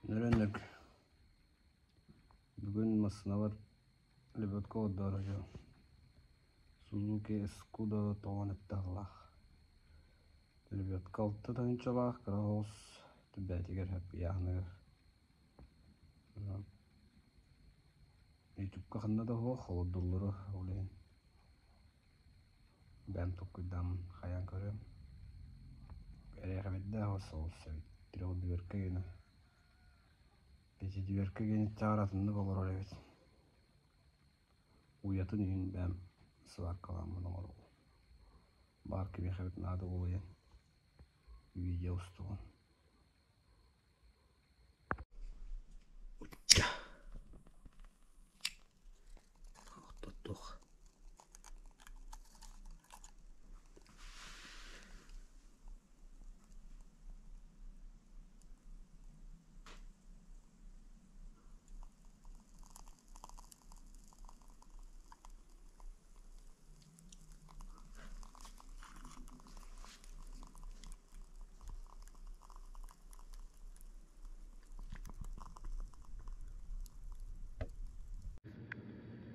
Nörenlik. Bugün masınalar Lebedko oddarıcı. Suzuki Escudo toğanıttağılaq. Lebedko altta tanıçalaq, kırağız tübbetiger hep yağınır. YouTube'ka qında da hoq, oludulları olayın. Ben tokkuydam xayan körüm. Bereye xabedde hoq olsa tirağı düverke gene. Peki düverke gene çağıratında olur olabilir. Uyatın yün ben sıvar kalan bunu olur. Barkı bir xabed nadı olayın. Video ustuğun. Tuttuk.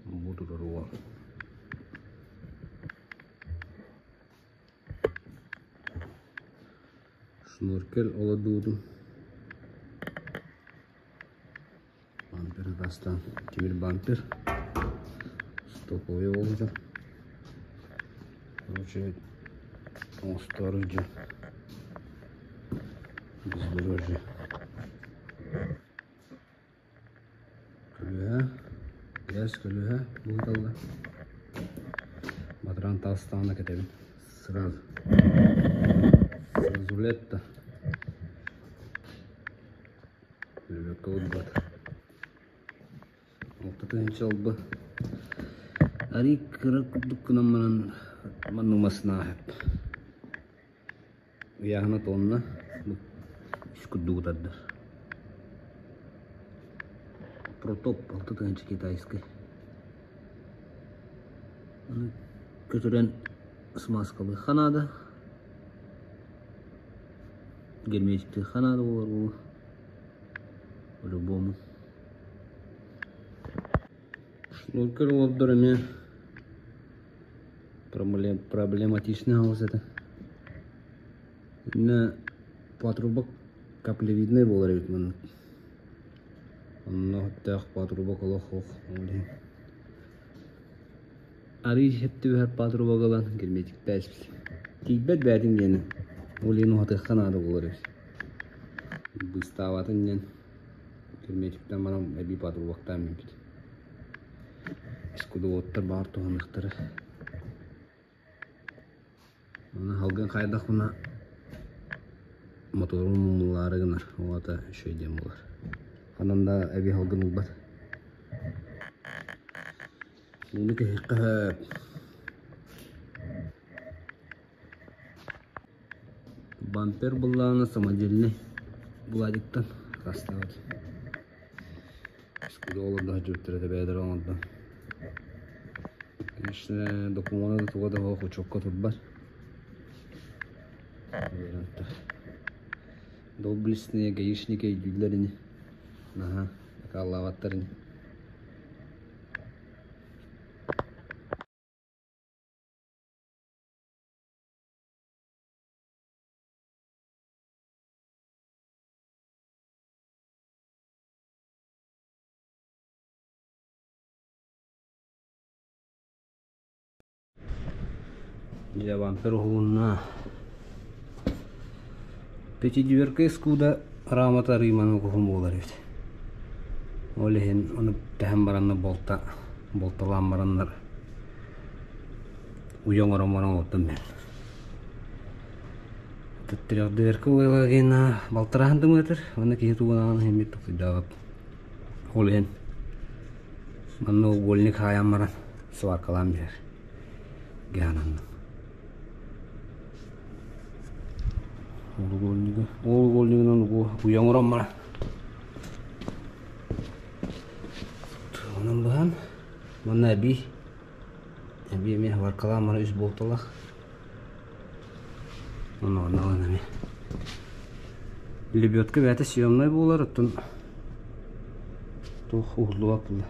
Budur ruh. Шнуркель оладудum. Бампер дастан. Темир бампер. Стоповый olacak. Короче, осторожно. Бездорожье. Külühe. Gez külühe. Buldalı. Батран Талстан'a gidelim. Сразу. Сразу лето. Лебедка вот год. Вот это инчалбы. Арик кырык дуккынан манну масына хеп. Уяхына тонна. Үч куддугутаддар. Протоп. Вот это инчи китайский. Kötüren смазкалы ханада. Герметикті ханада olur bu. По-любому. Шнуркель oldur эме. Проблематичный ауыз это. Именно патрубок каплевидный болар ебет мұны. Онна тақ патрубок олық оқ. Арый хепті бәр патрубок алан герметик тәспіл. Кейбет бәдін гені. Олені ұғатыққан ады болар ебет. Бұставатын gen. Герметиктен манам әбі патрубоктан мебет. Escudo oттар бар туғандықтары. Оны халган қайдақ бұна моторын мұлары гынар. Оғата шөйден болар. Қананда әбі халган ұлбат. Оны көхек қап. Бампер бұллағына самодельный бұладиктан қастағады. Escudo оларда жүрттіреді бәдір оңаддан. Конечно, документа тугада хоқ учокка турбар. Доблестные гаишники үйділеріне. Аха, акаллаваттарыне. Ya bumper hulunna. Peki düverke Escudo ramata rimanı kuhum bolar evet. Olehin onu tähän baranna boltalan baranlar. Uyon oraman ottan ben. Tettirek düverke olagena baltarahan tımıtır. Onu ki tuğunan hemit tukidavap. Olehin manno golni khayam maran swar kalam bir. Gyanan. Oğlu golniga bu uyanıram bana. Onun bahan mana abi meh var kalan bana üst boltalak. Onu anne. Лебедка бәті сүйемнай болар, ұттын Тух углу апылы.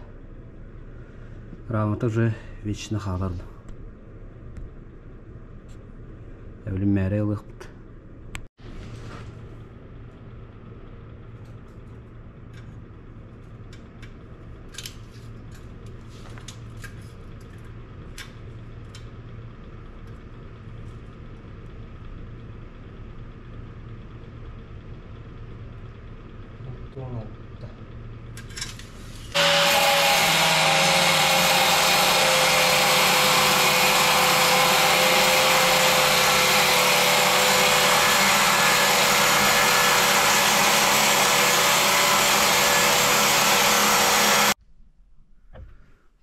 Рамата уже вечно халарды. Әвлі мәре ұлықпыд.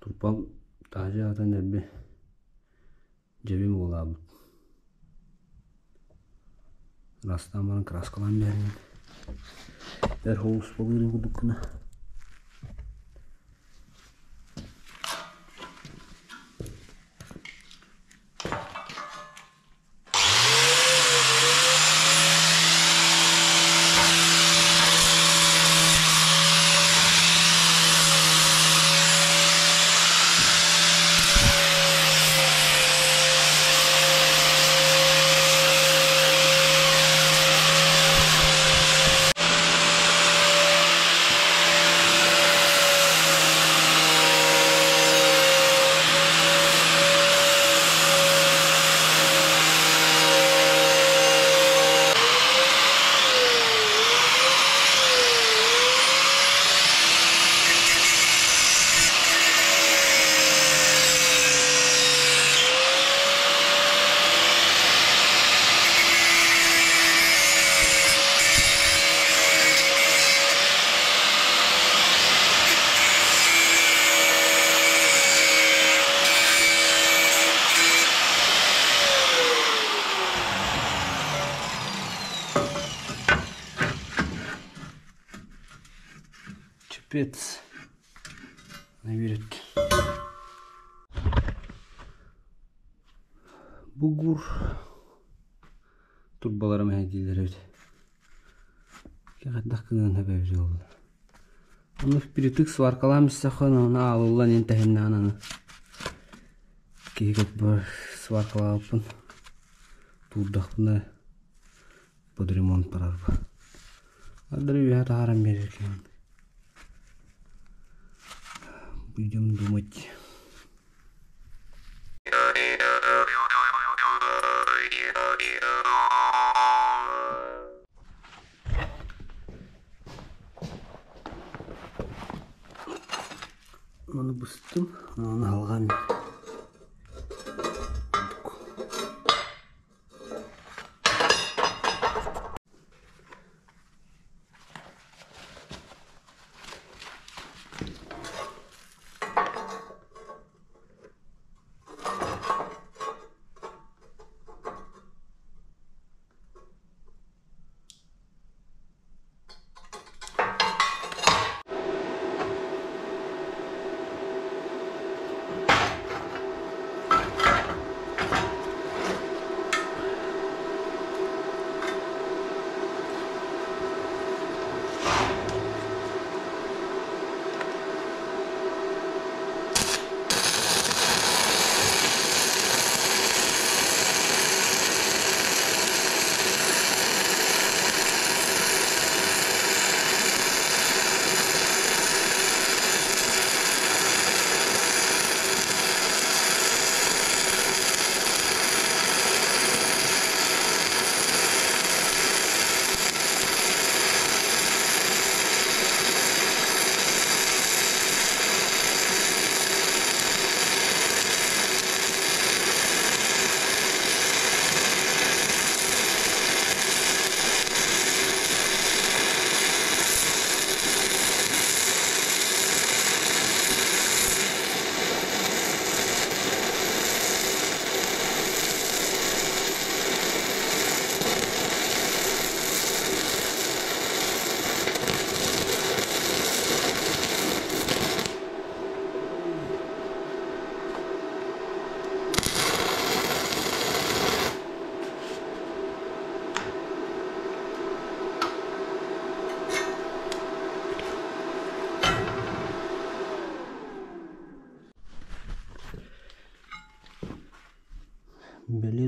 Turpam taja atan ebbe cebim olabı. Rastamanın kraskalan berin. Der hoğuz balırın kudukuna. Чепец наверет. Бугур турбаларым хәдилер бит. Кәгәддәк кенә нәбәв җылды. Аны вперед сваркаламыз сахан, аны алулан интәһеннән аны. Кигәт бар сваркалапын. Турдакны под ремонт парарба. Адры я тарам берген. Будем думать. Оны бұстым, оны алған.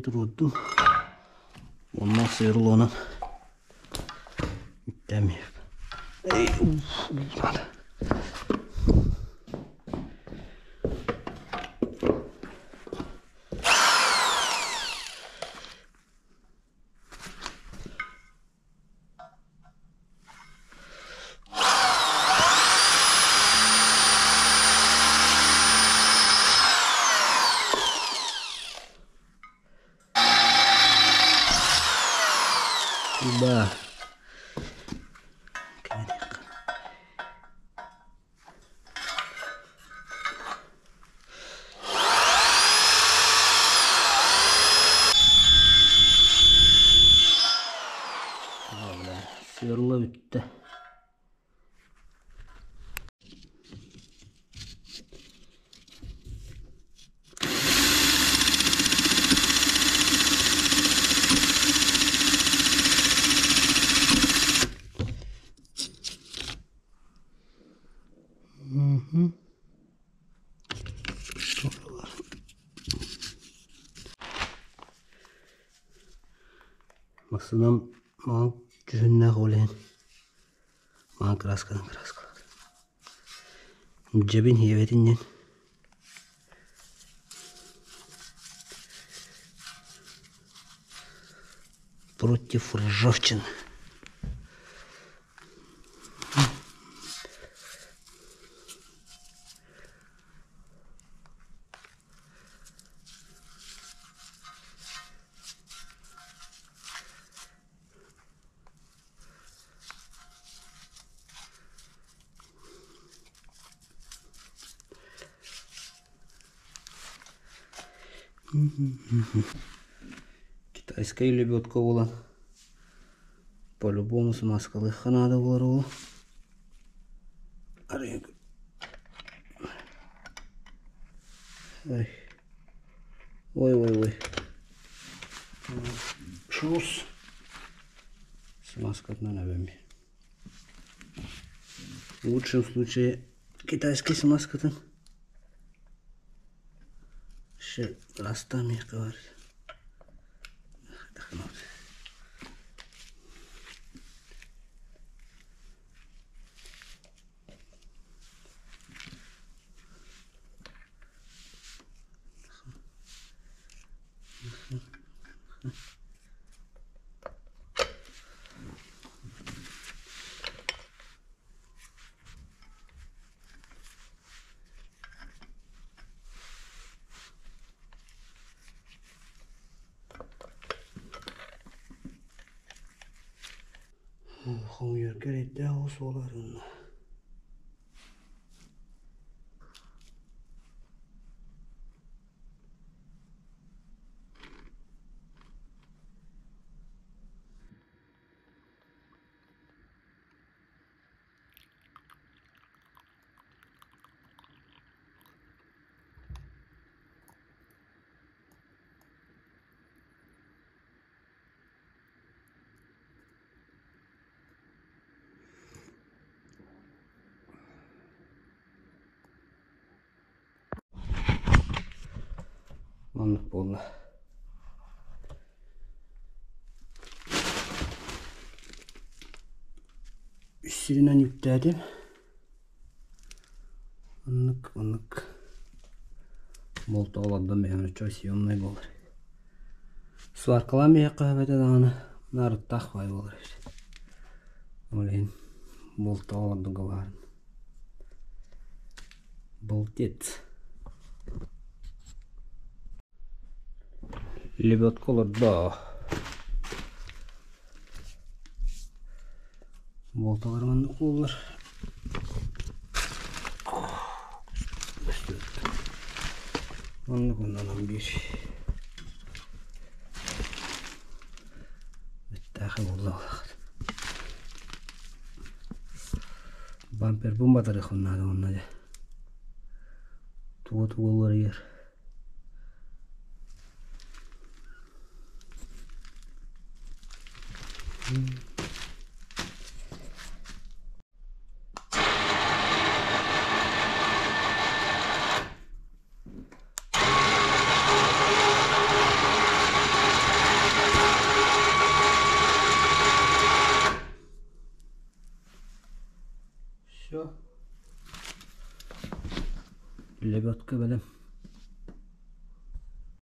turuttum. Ondan sıyrılı Demiyor. Ey hadi. Bah. Sıyrılı bitti. Maksimum mang cühünne kolen. Mang kraska. Cebin hiyevetinden. Против ржавчины. Китайская лебедка была. По-любому смазкалыха надо было. Ой. Шус. Смазка на набеме. В лучшем случае китайский смазка-то. Ще растами, говорит. Хомьер керек те осыларын. Anlık oldu. Üstünden yükledim. Anlık. Болта оладдан бәйін чой съемный болыр. Сваркалан бәйі қабеті дағаны нарытта қай болыр. Олейін болта оладдан қаларын. Болтец. Лебедка оларда. Болталар маңдық болыр. Ondan bir müttahil oldu. Bumper bomba tarafından onları. Tuğut olur yer. Лебедка белем.